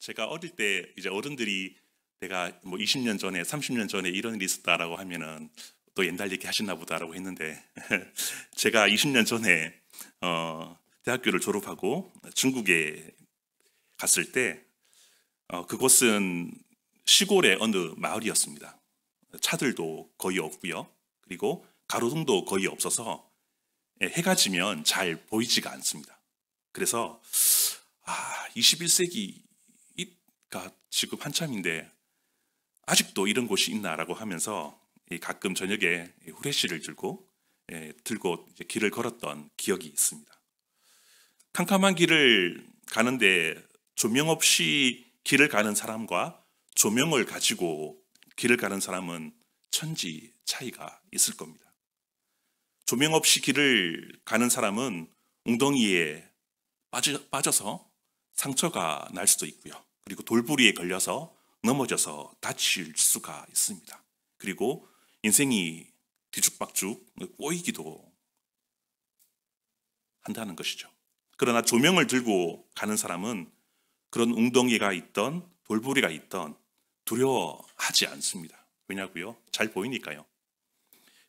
제가 어릴 때 이제 어른들이 내가 뭐 20년 전에 30년 전에 이런 일이 있었다라고 하면은 또 옛날 얘기 하시나 보다라고 했는데 제가 20년 전에 대학교를 졸업하고 중국에 갔을 때 그곳은 시골의 어느 마을이었습니다. 차들도 거의 없고요. 그리고 가로등도 거의 없어서 해가 지면 잘 보이지가 않습니다. 그래서 21세기가 지금 한참인데 아직도 이런 곳이 있나라고 하면서 가끔 저녁에 후레쉬를 들고 이제 길을 걸었던 기억이 있습니다. 캄캄한 길을 가는데 조명 없이 길을 가는 사람과 조명을 가지고 길을 가는 사람은 천지 차이가 있을 겁니다. 조명 없이 길을 가는 사람은 웅덩이에 빠져서 상처가 날 수도 있고요. 그리고 돌부리에 걸려서 넘어져서 다칠 수가 있습니다. 그리고 인생이 뒤죽박죽 꼬이기도 한다는 것이죠. 그러나 조명을 들고 가는 사람은 그런 웅덩이가 있던 돌부리가 있던 두려워하지 않습니다. 왜냐고요? 잘 보이니까요.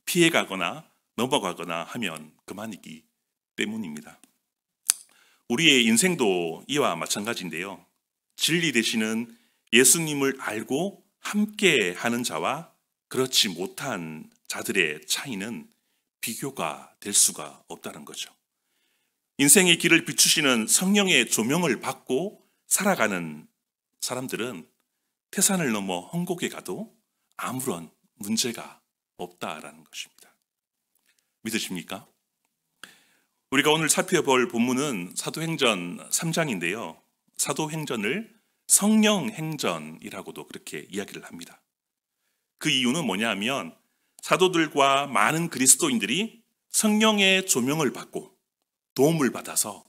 피해가거나 넘어가거나 하면 그만이기 때문입니다. 우리의 인생도 이와 마찬가지인데요. 진리 되시는 예수님을 알고 함께 하는 자와 그렇지 못한 자들의 차이는 비교가 될 수가 없다는 거죠. 인생의 길을 비추시는 성령의 조명을 받고 살아가는 사람들은 태산을 넘어 헝곡에 가도 아무런 문제가 없다라는 것입니다. 믿으십니까? 우리가 오늘 살펴볼 본문은 사도행전 3장인데요. 사도행전을 성령행전이라고도 그렇게 이야기를 합니다. 그 이유는 뭐냐 하면 사도들과 많은 그리스도인들이 성령의 조명을 받고 도움을 받아서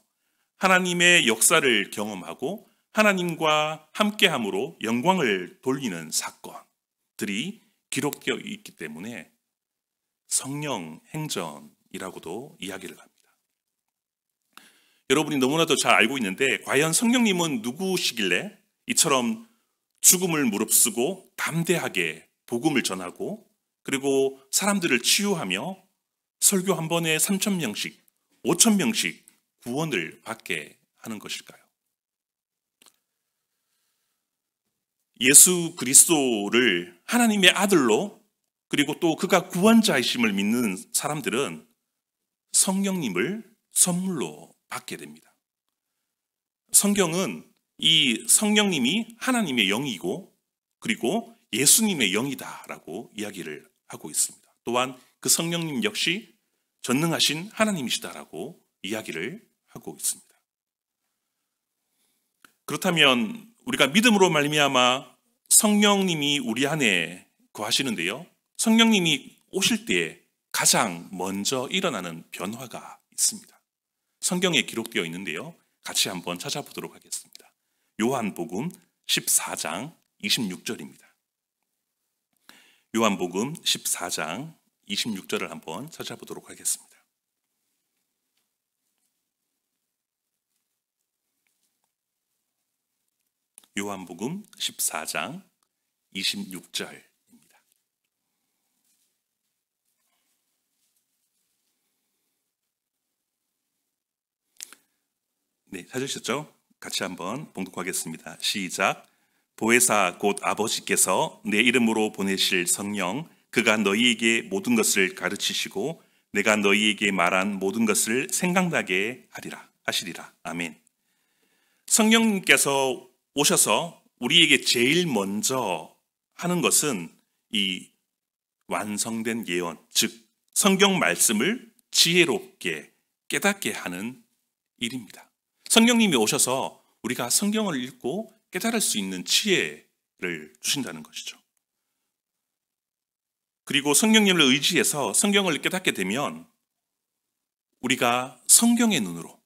하나님의 역사를 경험하고 하나님과 함께함으로 영광을 돌리는 사건들이 기록되어 있기 때문에 성령행전이라고도 이야기를 합니다. 여러분이 너무나도 잘 알고 있는데 과연 성령님은 누구시길래 이처럼 죽음을 무릅쓰고 담대하게 복음을 전하고 그리고 사람들을 치유하며 설교 한 번에 3,000명씩 5,000명씩 구원을 받게 하는 것일까요? 예수 그리스도를 하나님의 아들로 그리고 또 그가 구원자이심을 믿는 사람들은 성령님을 선물로 받게 됩니다. 성경은 이 성령님이 하나님의 영이고 그리고 예수님의 영이다라고 이야기를 하고 있습니다. 또한 그 성령님 역시 전능하신 하나님이시다라고 이야기를 하고 있습니다. 그렇다면 우리가 믿음으로 말미암아 성령님이 우리 안에 거하시는데요. 성령님이 오실 때 가장 먼저 일어나는 변화가 있습니다. 성경에 기록되어 있는데요. 같이 한번 찾아보도록 하겠습니다. 요한복음 14장 26절입니다. 요한복음 14장 26절을 한번 찾아보도록 하겠습니다. 요한복음 14장 26절입니다. 네, 찾으셨죠? 같이 한번 봉독하겠습니다. 시작. 보혜사 곧 아버지께서 내 이름으로 보내실 성령 그가 너희에게 모든 것을 가르치시고 내가 너희에게 말한 모든 것을 생각나게 하시리라. 아멘. 성령님께서 오셔서 우리에게 제일 먼저 하는 것은 이 완성된 예언, 즉 성경 말씀을 지혜롭게 깨닫게 하는 일입니다. 성령님이 오셔서 우리가 성경을 읽고 깨달을 수 있는 지혜를 주신다는 것이죠. 그리고 성령님을 의지해서 성경을 깨닫게 되면 우리가 성경의 눈으로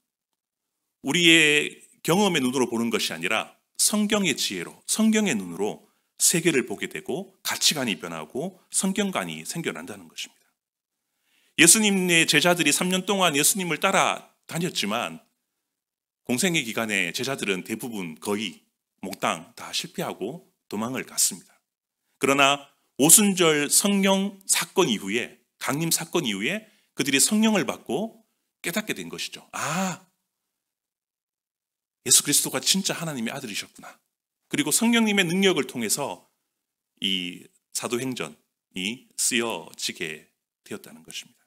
우리의 경험의 눈으로 보는 것이 아니라 성경의 지혜로 성경의 눈으로 세계를 보게 되고 가치관이 변하고 성경관이 생겨난다는 것입니다. 예수님의 제자들이 3년 동안 예수님을 따라다녔지만 공생의 기간에 제자들은 대부분 거의 몽땅 다 실패하고 도망을 갔습니다. 그러나 오순절 성령 사건 이후에, 강림 사건 이후에 그들이 성령을 받고 깨닫게 된 것이죠. 아, 예수 그리스도가 진짜 하나님의 아들이셨구나. 그리고 성령님의 능력을 통해서 이 사도행전이 쓰여지게 되었다는 것입니다.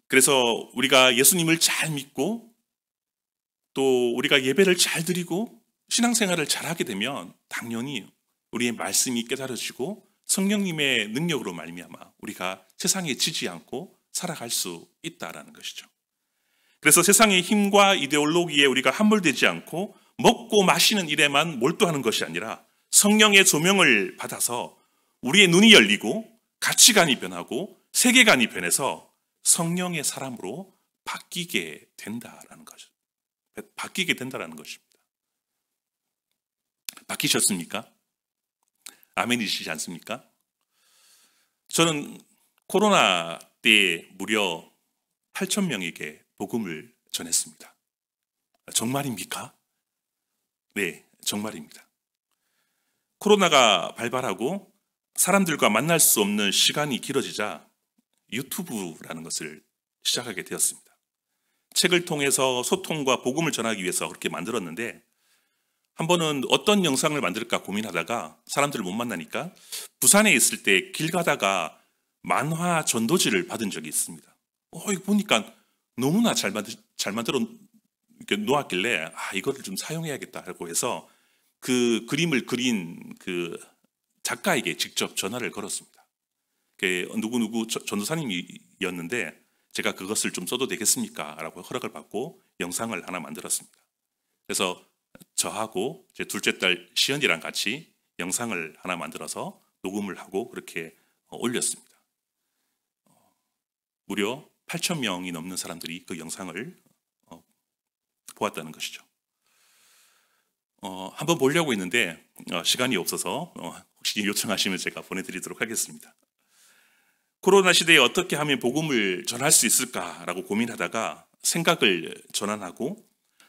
그래서 우리가 예수님을 잘 믿고 또 우리가 예배를 잘 드리고 신앙생활을 잘하게 되면 당연히 우리의 말씀이 깨달아지고 성령님의 능력으로 말미암아 우리가 세상에 지지 않고 살아갈 수 있다라는 것이죠. 그래서 세상의 힘과 이데올로기에 우리가 함몰되지 않고 먹고 마시는 일에만 몰두하는 것이 아니라 성령의 조명을 받아서 우리의 눈이 열리고 가치관이 변하고 세계관이 변해서 성령의 사람으로 바뀌게 된다라는 거죠. 바뀌게 된다라는 것입니다. 바뀌셨습니까? 아멘이시지 않습니까? 저는 코로나 때 무려 8,000명에게 복음을 전했습니다. 정말입니까? 네, 정말입니다. 코로나가 발발하고 사람들과 만날 수 없는 시간이 길어지자 유튜브라는 것을 시작하게 되었습니다. 책을 통해서 소통과 복음을 전하기 위해서 그렇게 만들었는데 한 번은 어떤 영상을 만들까 고민하다가 사람들을 못 만나니까 부산에 있을 때 길 가다가 만화 전도지를 받은 적이 있습니다. 이거 보니까 너무나 잘 만들어 이렇게 놓았길래 이거를 좀 사용해야겠다고 해서 그 그림을 그린 그 작가에게 직접 전화를 걸었습니다. 누구 전도사님이었는데 제가 그것을 좀 써도 되겠습니까? 라고 허락을 받고 영상을 하나 만들었습니다. 그래서 저하고 제 둘째 딸 시연이랑 같이 영상을 하나 만들어서 녹음을 하고 그렇게 올렸습니다. 무려 8,000명이 넘는 사람들이 그 영상을 보았다는 것이죠. 한번 보려고 했는데 시간이 없어서 혹시 요청하시면 제가 보내드리도록 하겠습니다. 코로나 시대에 어떻게 하면 복음을 전할 수 있을까라고 고민하다가 생각을 전환하고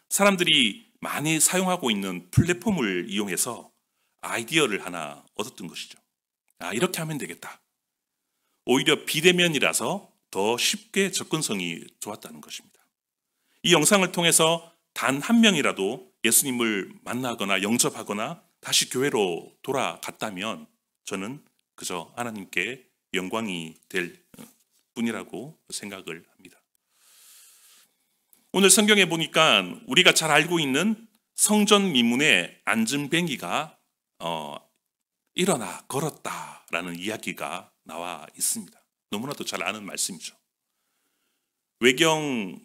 사람들이 많이 사용하고 있는 플랫폼을 이용해서 아이디어를 하나 얻었던 것이죠. 이렇게 하면 되겠다. 오히려 비대면이라서 더 쉽게 접근성이 좋았다는 것입니다. 이 영상을 통해서 단 한 명이라도 예수님을 만나거나 영접하거나 다시 교회로 돌아갔다면 저는 그저 하나님께 영광이 될 뿐이라고 생각을 합니다. 오늘 성경에 보니까 우리가 잘 알고 있는 성전 미문의 안전뱅이가 일어나 걸었다라는 이야기가 나와 있습니다. 너무나도 잘 아는 말씀이죠. 외경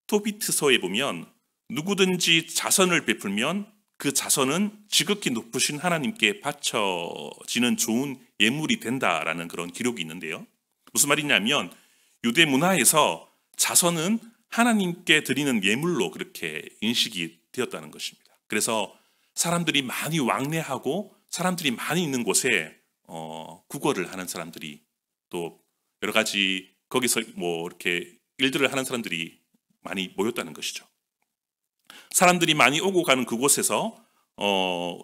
토비트서에 보면 누구든지 자선을 베풀면 그 자선은 지극히 높으신 하나님께 바쳐지는 좋은 예물이 된다라는 그런 기록이 있는데요. 무슨 말이냐면 유대 문화에서 자선은 하나님께 드리는 예물로 그렇게 인식이 되었다는 것입니다. 그래서 사람들이 많이 왕래하고 사람들이 많이 있는 곳에 구걸을 하는 사람들이 또 여러 가지 거기서 이렇게 일들을 하는 사람들이 많이 모였다는 것이죠. 사람들이 많이 오고 가는 그곳에서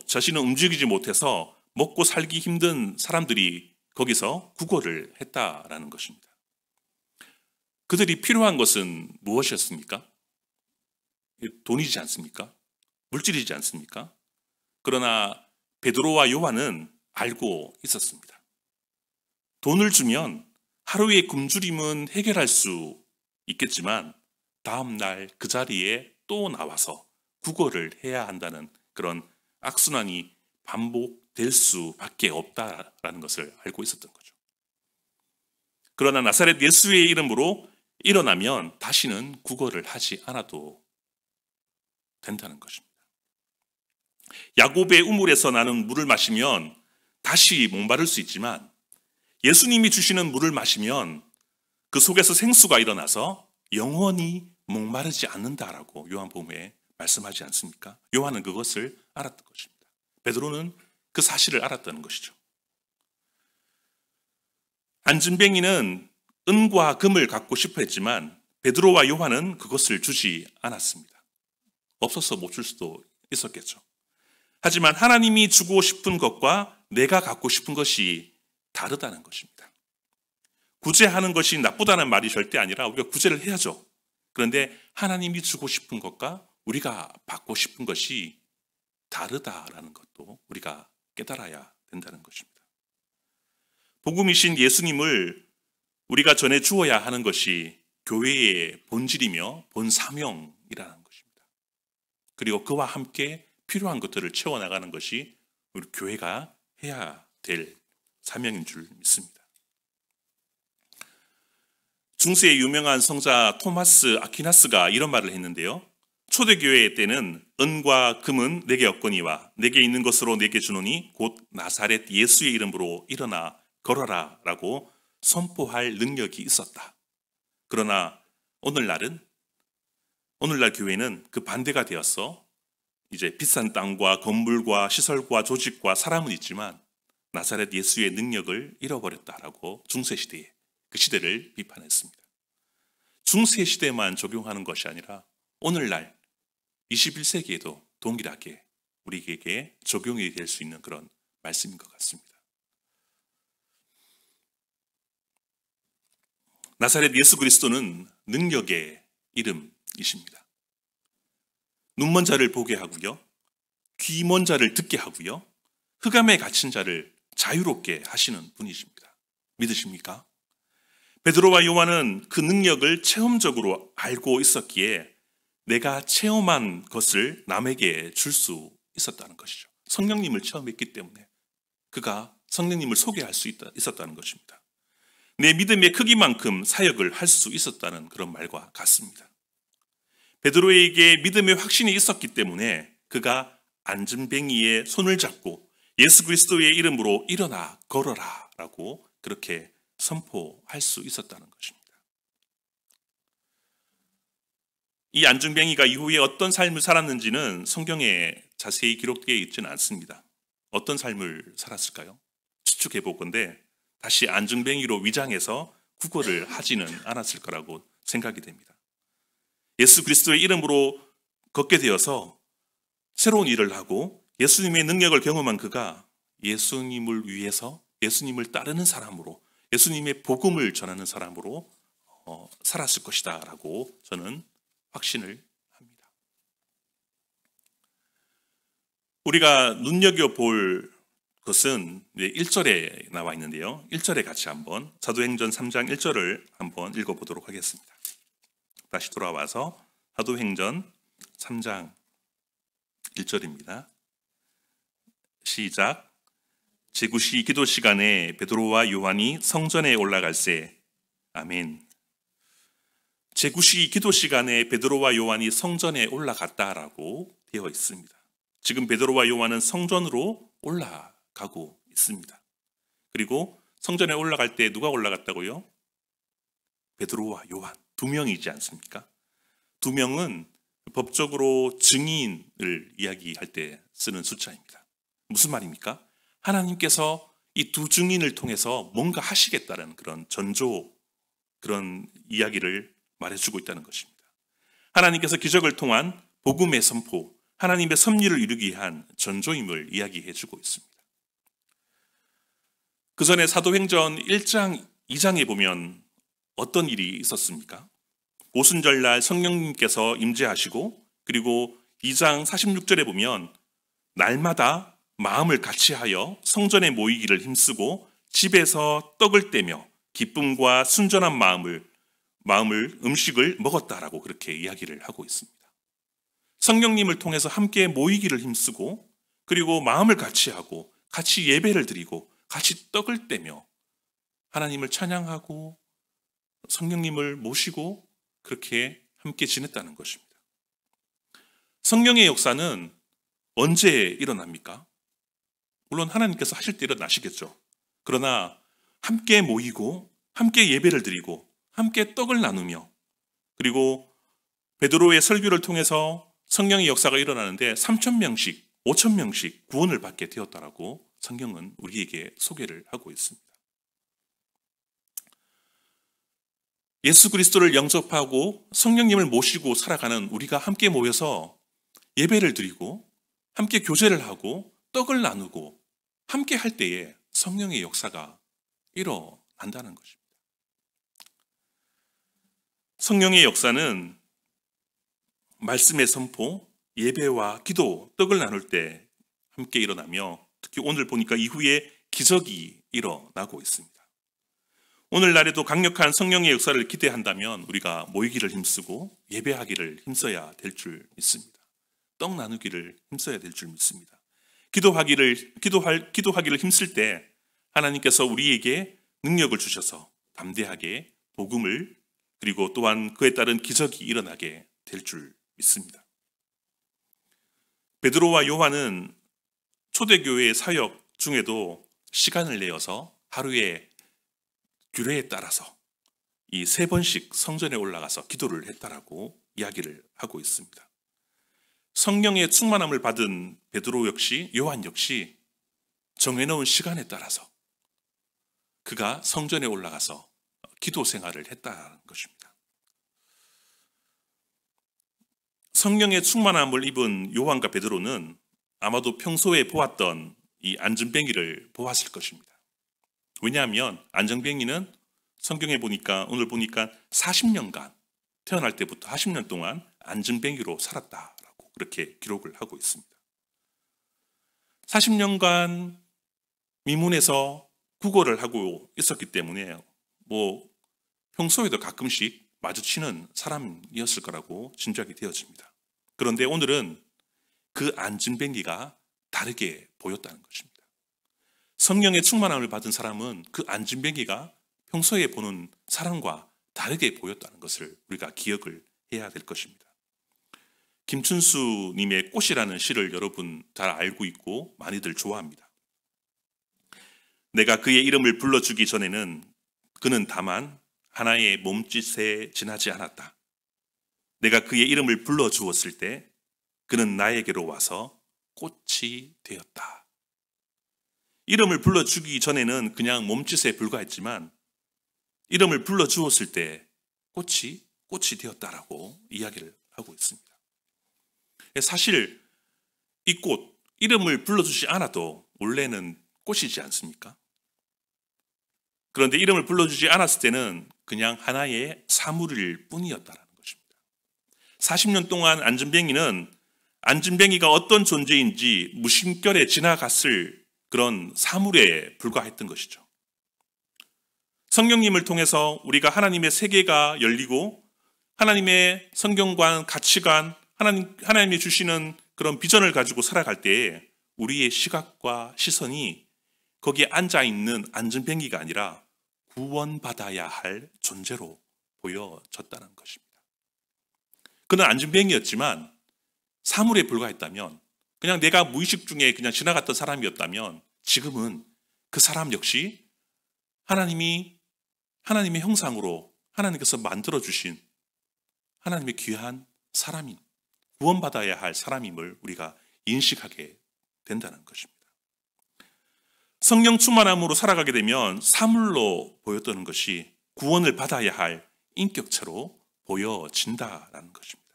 자신은 움직이지 못해서 먹고 살기 힘든 사람들이 거기서 구걸을 했다라는 것입니다. 그들이 필요한 것은 무엇이었습니까? 돈이지 않습니까? 물질이지 않습니까? 그러나 베드로와 요한은 알고 있었습니다. 돈을 주면 하루의 굶주림은 해결할 수 있겠지만 다음 날 그 자리에 또 나와서 구걸을 해야 한다는 그런 악순환이 반복될 수밖에 없다라는 것을 알고 있었던 거죠. 그러나 나사렛 예수의 이름으로 일어나면 다시는 구걸을 하지 않아도 된다는 것입니다. 야곱의 우물에서 나는 물을 마시면 다시 목마를 수 있지만 예수님이 주시는 물을 마시면 그 속에서 생수가 일어나서 영원히 목마르지 않는다라고 요한복음에 말씀하지 않습니까? 요한은 그것을 알았던 것입니다. 베드로는 그 사실을 알았다는 것이죠. 안진뱅이는 은과 금을 갖고 싶어 했지만 베드로와 요한은 그것을 주지 않았습니다. 없어서 못 줄 수도 있었겠죠. 하지만 하나님이 주고 싶은 것과 내가 갖고 싶은 것이 다르다는 것입니다. 구제하는 것이 나쁘다는 말이 절대 아니라 우리가 구제를 해야죠. 그런데 하나님이 주고 싶은 것과 우리가 받고 싶은 것이 다르다라는 것도 우리가 깨달아야 된다는 것입니다. 복음이신 예수님을 우리가 전해 주어야 하는 것이 교회의 본질이며 본사명이라는 것입니다. 그리고 그와 함께 필요한 것들을 채워나가는 것이 우리 교회가 해야 될 사명인 줄 믿습니다. 중세의 유명한 성자 토마스 아퀴나스가 이런 말을 했는데요. 초대교회 때는 은과 금은 내게 없거니와 내게 있는 것으로 내게 주노니 곧 나사렛 예수의 이름으로 일어나 걸어라 라고 선포할 능력이 있었다. 그러나 오늘날 교회는 그 반대가 되어서 이제 비싼 땅과 건물과 시설과 조직과 사람은 있지만 나사렛 예수의 능력을 잃어버렸다라고 중세시대에 그 시대를 비판했습니다. 중세시대만 적용하는 것이 아니라 오늘날 21세기에도 동일하게 우리에게 적용이 될 수 있는 그런 말씀인 것 같습니다. 나사렛 예수 그리스도는 능력의 이름이십니다. 눈먼 자를 보게 하고요. 귀먼 자를 듣게 하고요. 흑암에 갇힌 자를 자유롭게 하시는 분이십니다. 믿으십니까? 베드로와 요한은 그 능력을 체험적으로 알고 있었기에 내가 체험한 것을 남에게 줄 수 있었다는 것이죠. 성령님을 체험했기 때문에 그가 성령님을 소개할 수 있었다는 것입니다. 내 믿음의 크기만큼 사역을 할 수 있었다는 그런 말과 같습니다. 베드로에게 믿음의 확신이 있었기 때문에 그가 안전뱅이의 손을 잡고 예수 그리스도의 이름으로 일어나 걸어라 라고 그렇게 선포할 수 있었다는 것입니다. 이 안중뱅이가 이후에 어떤 삶을 살았는지는 성경에 자세히 기록되어 있지는 않습니다. 어떤 삶을 살았을까요? 추측해 볼 건데 다시 안중뱅이로 위장해서 구걸을 하지는 않았을 거라고 생각이 됩니다. 예수 그리스도의 이름으로 걷게 되어서 새로운 일을 하고 예수님의 능력을 경험한 그가 예수님을 위해서 예수님을 따르는 사람으로 예수님의 복음을 전하는 사람으로 살았을 것이다 라고 저는 확신을 합니다. 우리가 눈여겨볼 것은 1절에 나와 있는데요. 1절에 같이 한번 사도행전 3장 1절을 한번 읽어보도록 하겠습니다. 다시 돌아와서 사도행전 3장 1절입니다. 시작. 제9시 기도 시간에 베드로와 요한이 성전에 올라갈새. 아멘. 제9시 기도 시간에 베드로와 요한이 성전에 올라갔다라고 되어 있습니다. 지금 베드로와 요한은 성전으로 올라가고 있습니다. 그리고 성전에 올라갈 때 누가 올라갔다고요? 베드로와 요한 두 명이지 않습니까? 두 명은 법적으로 증인을 이야기할 때 쓰는 숫자입니다. 무슨 말입니까? 하나님께서 이 두 증인을 통해서 뭔가 하시겠다는 그런 전조, 그런 이야기를 말해주고 있다는 것입니다. 하나님께서 기적을 통한 복음의 선포, 하나님의 섭리를 이루기 위한 전조임을 이야기해주고 있습니다. 그 전에 사도행전 1장, 2장에 보면 어떤 일이 있었습니까? 오순절날 성령님께서 임재하시고 그리고 2장 46절에 보면 날마다 마음을 같이하여 성전에 모이기를 힘쓰고 집에서 떡을 떼며 기쁨과 순전한 마음을 음식을 먹었다라고 그렇게 이야기를 하고 있습니다. 성령님을 통해서 함께 모이기를 힘쓰고 그리고 마음을 같이하고 같이 예배를 드리고 같이 떡을 떼며 하나님을 찬양하고 성령님을 모시고 그렇게 함께 지냈다는 것입니다. 성령의 역사는 언제 일어납니까? 물론 하나님께서 하실 때 일어나시겠죠. 그러나 함께 모이고 함께 예배를 드리고 함께 떡을 나누며 그리고 베드로의 설교를 통해서 성령의 역사가 일어나는데 3,000명씩 5,000명씩 구원을 받게 되었다라고 성경은 우리에게 소개를 하고 있습니다. 예수 그리스도를 영접하고 성령님을 모시고 살아가는 우리가 함께 모여서 예배를 드리고 함께 교제를 하고 떡을 나누고 함께 할 때에 성령의 역사가 일어난다는 것입니다. 성령의 역사는 말씀의 선포, 예배와 기도, 떡을 나눌 때 함께 일어나며 특히 오늘 보니까 이후에 기적이 일어나고 있습니다. 오늘날에도 강력한 성령의 역사를 기대한다면 우리가 모이기를 힘쓰고 예배하기를 힘써야 될 줄 믿습니다. 떡 나누기를 힘써야 될 줄 믿습니다. 기도하기를 힘쓸 때 하나님께서 우리에게 능력을 주셔서 담대하게 복음을 그리고 또한 그에 따른 기적이 일어나게 될 줄 믿습니다. 베드로와 요한은 초대교회의 사역 중에도 시간을 내어서 하루에 규례에 따라서 이 3번씩 성전에 올라가서 기도를 했다라고 이야기를 하고 있습니다. 성령의 충만함을 받은 베드로 역시 요한 역시 정해놓은 시간에 따라서 그가 성전에 올라가서 기도 생활을 했다는 것입니다. 성령의 충만함을 입은 요한과 베드로는 아마도 평소에 보았던 이 안전뱅이를 보았을 것입니다. 왜냐하면 안전뱅이는 성경에 보니까 오늘 보니까 40년간 태어날 때부터 40년 동안 안전뱅이로 살았다라고 그렇게 기록을 하고 있습니다. 40년간 미문에서 구걸을 하고 있었기 때문에 평소에도 가끔씩 마주치는 사람이었을 거라고 짐작이 되어집니다. 그런데 오늘은 그 안전뱅이가 다르게 보였다는 것입니다. 성령의 충만함을 받은 사람은 그 안전뱅이가 평소에 보는 사람과 다르게 보였다는 것을 우리가 기억을 해야 될 것입니다. 김춘수 님의 꽃이라는 시를 여러분 잘 알고 있고 많이들 좋아합니다. 내가 그의 이름을 불러주기 전에는 그는 다만 하나의 몸짓에 지나지 않았다. 내가 그의 이름을 불러주었을 때 그는 나에게로 와서 꽃이 되었다. 이름을 불러주기 전에는 그냥 몸짓에 불과했지만 이름을 불러주었을 때 꽃이 되었다라고 이야기를 하고 있습니다. 사실 이 꽃, 이름을 불러주지 않아도 원래는 꽃이지 않습니까? 그런데 이름을 불러주지 않았을 때는 그냥 하나의 사물일 뿐이었다는 것입니다. 40년 동안 안전뱅이가 어떤 존재인지 무심결에 지나갔을 그런 사물에 불과했던 것이죠. 성령님을 통해서 우리가 하나님의 세계가 열리고 하나님의 성경관, 가치관, 하나님이 주시는 그런 비전을 가지고 살아갈 때에 우리의 시각과 시선이 거기에 앉아있는 안전뱅이가 아니라 구원받아야 할 존재로 보여졌다는 것입니다. 그는 안전뱅이였지만 사물에 불과했다면 그냥 내가 무의식 중에 그냥 지나갔던 사람이었다면 지금은 그 사람 역시 하나님의 형상으로 하나님께서 만들어주신 하나님의 귀한 사람인 구원받아야 할 사람임을 우리가 인식하게 된다는 것입니다. 성령 충만함으로 살아가게 되면 사물로 보였던 것이 구원을 받아야 할 인격체로 보여진다라는 것입니다.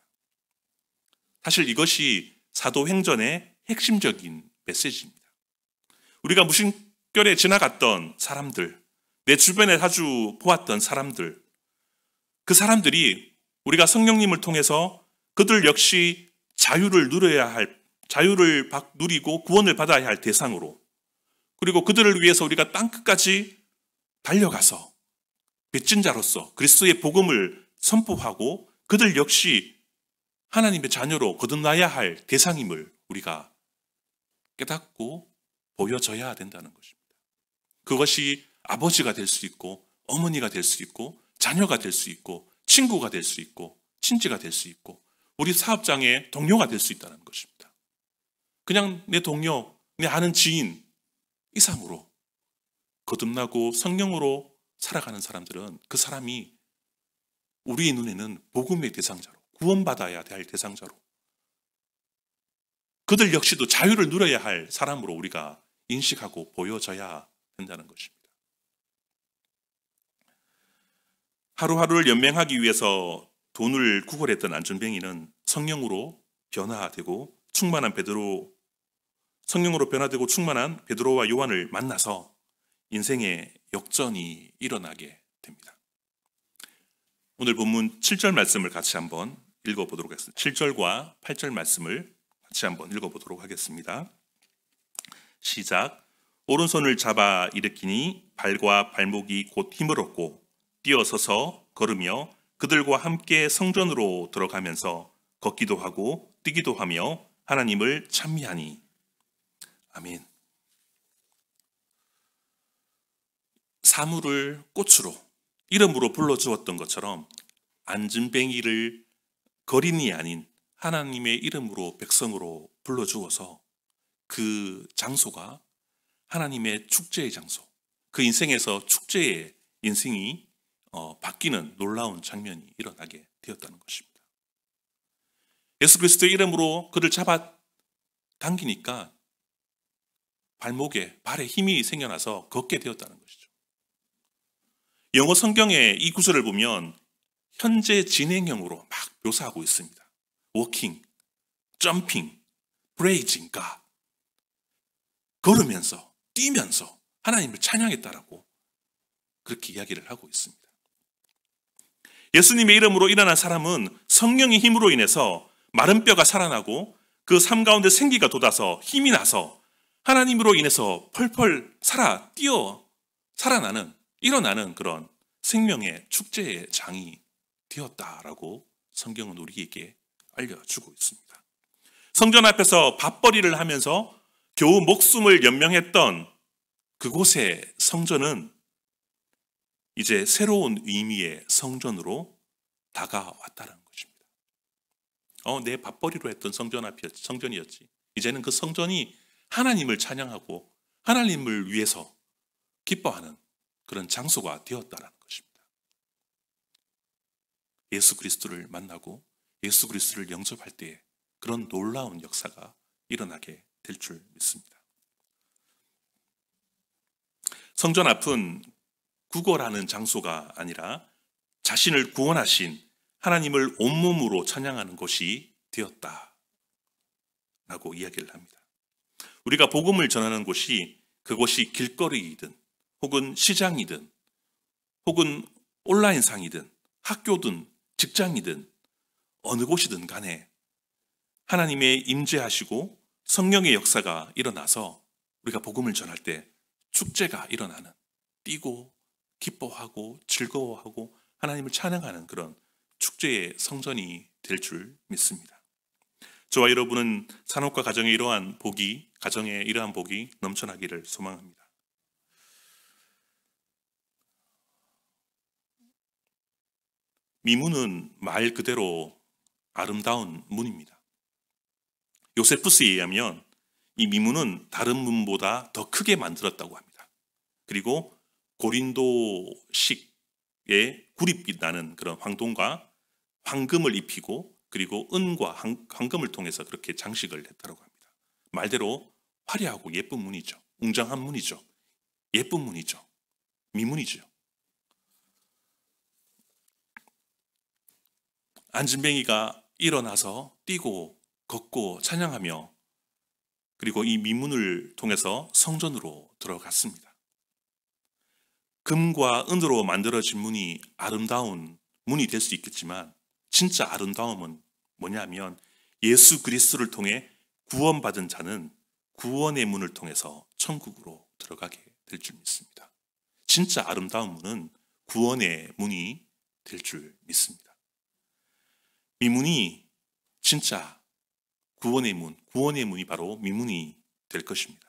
사실 이것이 사도행전의 핵심적인 메시지입니다. 우리가 무심결에 지나갔던 사람들, 내 주변에 자주 보았던 사람들, 그 사람들이 우리가 성령님을 통해서 그들 역시 자유를 누리고 구원을 받아야 할 대상으로 그리고 그들을 위해서 우리가 땅끝까지 달려가서 빚진 자로서 그리스도의 복음을 선포하고 그들 역시 하나님의 자녀로 거듭나야 할 대상임을 우리가 깨닫고 보여져야 된다는 것입니다. 그것이 아버지가 될 수 있고 어머니가 될 수 있고 자녀가 될 수 있고 친구가 될 수 있고 친지가 될 수 있고 우리 사업장의 동료가 될 수 있다는 것입니다. 그냥 내 동료, 내 아는 지인 이상으로 거듭나고 성령으로 살아가는 사람들은 그 사람이 우리의 눈에는 복음의 대상자로 구원받아야 할 대상자로 그들 역시도 자유를 누려야 할 사람으로 우리가 인식하고 보여져야 된다는 것입니다. 하루하루를 연명하기 위해서 돈을 구걸했던 안전뱅이는 성령으로 변화되고 충만한 베드로, 성령으로 변화되고 충만한 베드로와 요한을 만나서 인생의 역전이 일어나게 됩니다. 오늘 본문 7절 말씀을 같이 한번 읽어보도록 하겠습니다. 7절과 8절 말씀을 같이 한번 읽어보도록 하겠습니다. 시작. 오른손을 잡아 일으키니 발과 발목이 곧 힘을 얻고 뛰어서서 걸으며 그들과 함께 성전으로 들어가면서 걷기도 하고 뛰기도 하며 하나님을 찬미하니. 아멘. 사물을 꽃으로 이름으로 불러주었던 것처럼 안진뱅이를 거린이 아닌 하나님의 이름으로 백성으로 불러주어서 그 장소가 하나님의 축제의 장소, 그 인생에서 축제의 인생이 바뀌는 놀라운 장면이 일어나게 되었다는 것입니다. 예수 그리스도의 이름으로 그를 잡아 당기니까 발에 힘이 생겨나서 걷게 되었다는 것이죠. 영어 성경의 이 구절을 보면 현재 진행형으로 막 묘사하고 있습니다. walking, jumping, praising God. 걸으면서, 뛰면서 하나님을 찬양했다라고 그렇게 이야기를 하고 있습니다. 예수님의 이름으로 일어난 사람은 성령의 힘으로 인해서 마른 뼈가 살아나고 그 삶 가운데 생기가 돋아서 힘이 나서 하나님으로 인해서 펄펄 살아나는, 일어나는 그런 생명의 축제의 장이 되었다라고 성경은 우리에게 알려주고 있습니다. 성전 앞에서 밥벌이를 하면서 겨우 목숨을 연명했던 그곳의 성전은 이제 새로운 의미의 성전으로 다가왔다는 것입니다. 내 밥벌이로 했던 성전이었지. 이제는 그 성전이 하나님을 찬양하고 하나님을 위해서 기뻐하는 그런 장소가 되었다는 것입니다. 예수 그리스도를 만나고 예수 그리스도를 영접할 때에 그런 놀라운 역사가 일어나게 될 줄 믿습니다. 성전 앞은 구걸하는 장소가 아니라 자신을 구원하신 하나님을 온몸으로 찬양하는 곳이 되었다라고 이야기를 합니다. 우리가 복음을 전하는 곳이 그곳이 길거리이든 혹은 시장이든 혹은 온라인상이든 학교든 직장이든 어느 곳이든 간에 하나님의 임재하시고 성령의 역사가 일어나서 우리가 복음을 전할 때 축제가 일어나는, 뛰고 기뻐하고 즐거워하고 하나님을 찬양하는 그런 축제의 성전이 될 줄 믿습니다. 저와 여러분은 산업과 가정의 이러한 복이 넘쳐나기를 소망합니다. 미문은 말 그대로 아름다운 문입니다. 요세푸스에 의하면 이 미문은 다른 문보다 더 크게 만들었다고 합니다. 그리고 고린도식의 구릿빛 나는 그런 황동과 황금을 입히고 그리고 은과 황금을 통해서 그렇게 장식을 했다고 합니다. 말대로 화려하고 예쁜 문이죠. 웅장한 문이죠. 예쁜 문이죠. 미문이죠. 안진뱅이가 일어나서 뛰고 걷고 찬양하며 그리고 이 미문을 통해서 성전으로 들어갔습니다. 금과 은으로 만들어진 문이 아름다운 문이 될 수 있겠지만 진짜 아름다움은 뭐냐면 예수 그리스도를 통해 구원받은 자는 구원의 문을 통해서 천국으로 들어가게 될 줄 믿습니다. 진짜 아름다운 문은 구원의 문이 될 줄 믿습니다. 미문이 진짜 구원의 문이 바로 미문이 될 것입니다.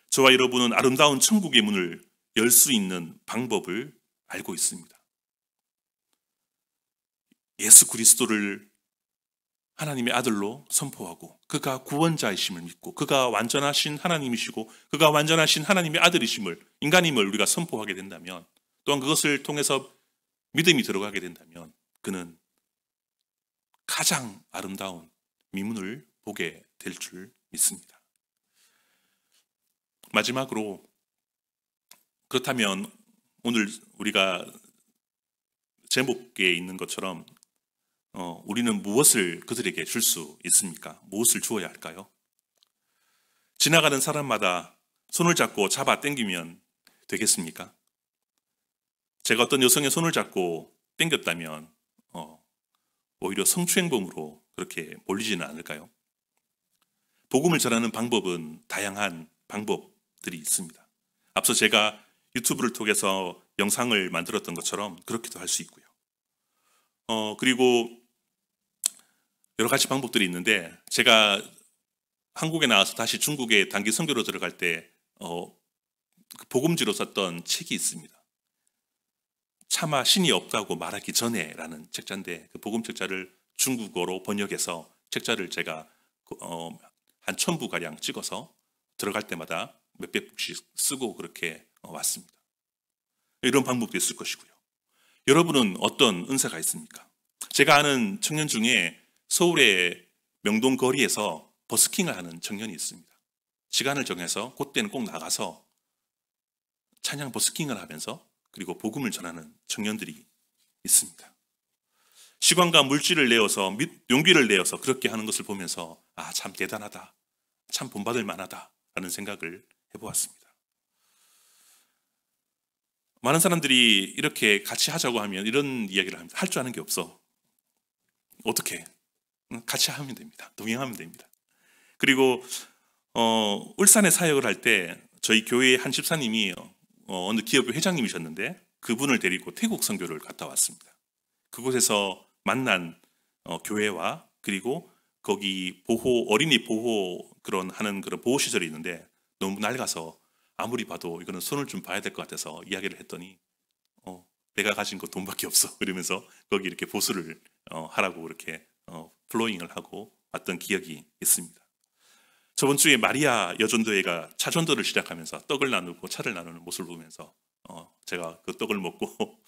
저와 여러분은 아름다운 천국의 문을 열 수 있는 방법을 알고 있습니다. 예수 그리스도를 하나님의 아들로 선포하고 그가 구원자이심을 믿고 그가 완전하신 하나님이시고 그가 완전하신 하나님의 아들이심을, 인간임을 우리가 선포하게 된다면, 또한 그것을 통해서 믿음이 들어가게 된다면 그는 가장 아름다운 미문을 보게 될 줄 믿습니다. 마지막으로, 그렇다면 오늘 우리가 제목에 있는 것처럼 우리는 무엇을 그들에게 줄 수 있습니까? 무엇을 주어야 할까요? 지나가는 사람마다 손을 잡고 잡아 당기면 되겠습니까? 제가 어떤 여성의 손을 잡고 당겼다면 오히려 성추행범으로 그렇게 몰리지는 않을까요? 복음을 전하는 방법은 다양한 방법들이 있습니다. 앞서 제가 유튜브를 통해서 영상을 만들었던 것처럼 그렇게도 할 수 있고요. 그리고 여러 가지 방법들이 있는데, 제가 한국에 나와서 다시 중국에 단기 선교로 들어갈 때 그 복음지로 썼던 책이 있습니다. 차마 신이 없다고 말하기 전에라는 책자인데, 그 복음 책자를 중국어로 번역해서 책자를 제가 한 1000부가량 찍어서 들어갈 때마다 몇백 부씩 쓰고 그렇게 왔습니다. 이런 방법도 있을 것이고요. 여러분은 어떤 은사가 있습니까? 제가 아는 청년 중에 서울의 명동 거리에서 버스킹을 하는 청년이 있습니다. 시간을 정해서 그때는 꼭 나가서 찬양 버스킹을 하면서 그리고 복음을 전하는 청년들이 있습니다. 시간과 물질을 내어서 용기를 내어서 그렇게 하는 것을 보면서 참 대단하다, 참 본받을 만하다 라는 생각을 해보았습니다. 많은 사람들이 이렇게 같이 하자고 하면 이런 이야기를 합니다. 할 줄 아는 게 없어. 어떻게? 같이 하면 됩니다. 동행하면 됩니다. 그리고 울산에 사역을 할 때 저희 교회의 한 집사님이 어느 기업의 회장님이셨는데 그분을 데리고 태국 선교를 갔다 왔습니다. 그곳에서 만난 교회와 그리고 거기 어린이 보호 하는 그런 보호 시설이 있는데 너무 낡아서 아무리 봐도 이거는 손을 좀 봐야 될 것 같아서 이야기를 했더니 내가 가진 거 돈밖에 없어 이러면서 거기 이렇게 보수를 하라고 그렇게 플로잉을 하고 왔던 기억이 있습니다. 저번 주에 마리아 여전도회가 차전도를 시작하면서 떡을 나누고 차를 나누는 모습을 보면서 제가 그 떡을 먹고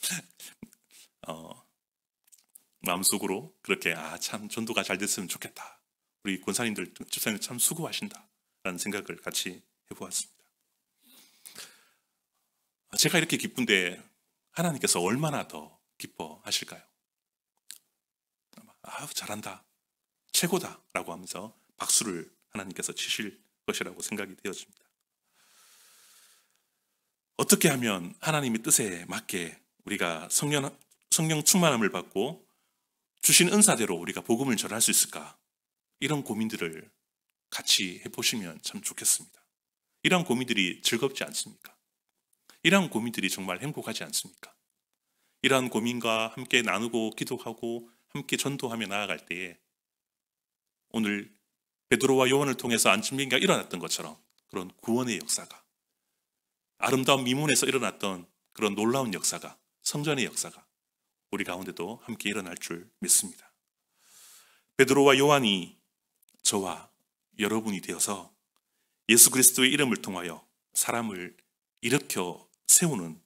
마음속으로 그렇게 참 전도가 잘 됐으면 좋겠다. 우리 권사님들, 집사님들 참 수고하신다 라는 생각을 같이 해보았습니다. 제가 이렇게 기쁜데 하나님께서 얼마나 더 기뻐하실까요? 잘한다, 최고다 라고 하면서 박수를 하나님께서 치실 것이라고 생각이 되어집니다. 어떻게 하면 하나님의 뜻에 맞게 우리가 성령 충만함을 받고 주신 은사대로 우리가 복음을 전할 수 있을까? 이런 고민들을 같이 해보시면 참 좋겠습니다. 이런 고민들이 즐겁지 않습니까? 이런 고민들이 정말 행복하지 않습니까? 이러한 고민과 함께 나누고 기도하고 함께 전도하며 나아갈 때에 오늘 베드로와 요한을 통해서 안진병기가 일어났던 것처럼 그런 구원의 역사가, 아름다운 미문에서 일어났던 그런 놀라운 역사가, 성전의 역사가 우리 가운데도 함께 일어날 줄 믿습니다. 베드로와 요한이 저와 여러분이 되어서 예수 그리스도의 이름을 통하여 사람을 일으켜 세우는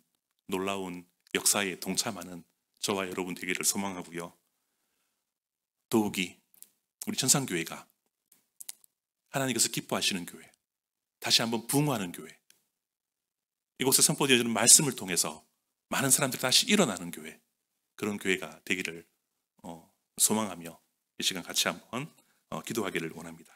놀라운 역사에 동참하는 저와 여러분 되기를 소망하고요. 더욱이 우리 천상교회가 하나님께서 기뻐하시는 교회, 다시 한번 부흥하는 교회, 이곳에 선포되어지는 말씀을 통해서 많은 사람들이 다시 일어나는 교회, 그런 교회가 되기를 소망하며 이 시간 같이 한번 기도하기를 원합니다.